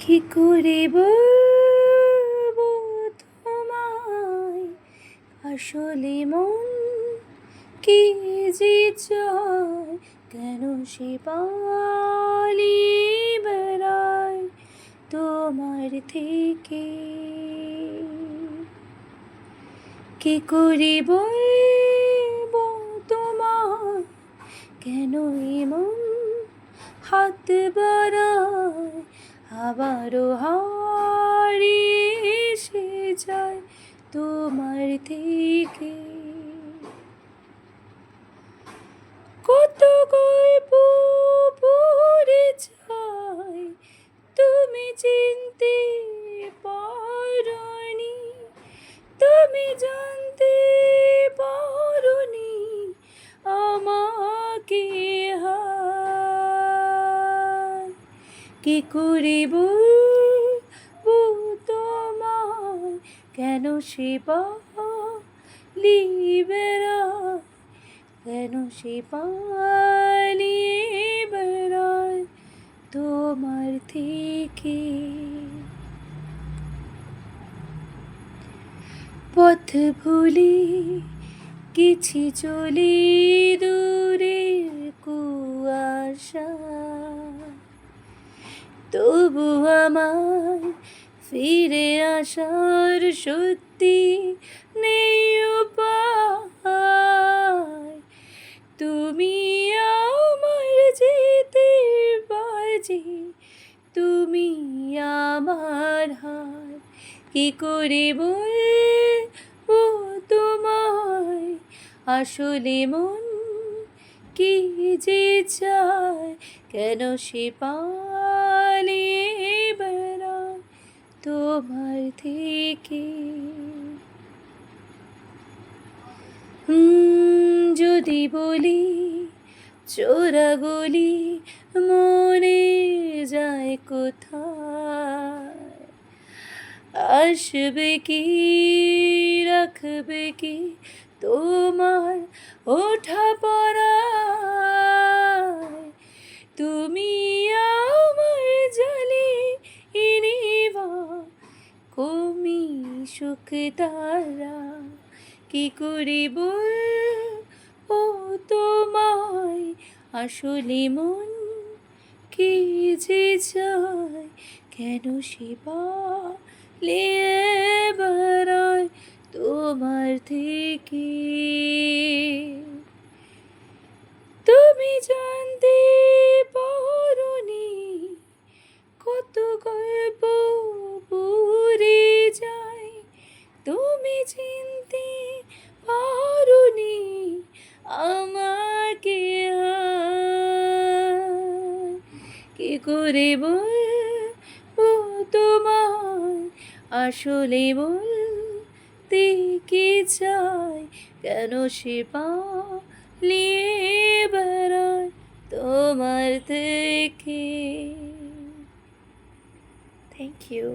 কি করে বলবো তোমায়, আসলে মন কি যে চায়, কেন সে পালিয়ে বেড়ায় তোমার থেকে। কি করে বলবো তোমায়, কেন এমন হাত বাড়ায়, আবারও হারিয়ে এসে যায় তোমার থেকে। কত গল্প পড়ে যায়, তুমি চিনতে পারোনি, তুমি জানতে পারোনি আমাকে। হায় কি করে বলবো তোমায়, কেন সে পালিয়ে বেড়ায়, কেন সে পালিয়ে বেড়ায় তোমার থেকে। পথ ভুলে গেছি চলে দূরের কুয়াশা, তবু আমার ফিরে আসার সত্যি নেই উপায়। তুমি আমার যেতে বাজি, তুমি আমার হার। কি করে বলবো তোমায়, আসলে মন কি যে চায়, কেন সে পালিয়ে বেড়ায় তোমার থেকে। যদি বলি চোরা গলি মনে যায় কোথায়, আসবে কি রাখবে কি তোমার ওঠা পড়ায়। তুমি আমার জালি ইনিবা কমি সুখ তারা। কি করে বলবো তোমায়, আসলে মন কি যে চায়, কেন সে পালিয়ে বেড়ায় তোমার থেকে। তুমি জানতে পারোনি, কত গল্প পড়ে যায়, তুমি চিনতে পারোনি আমাকে। কি করে বলবো তোমায়, আসলে বলতে কি চাই, কেন সে পালিয়ে বেড়ায় তোমার থেকে। Thank you.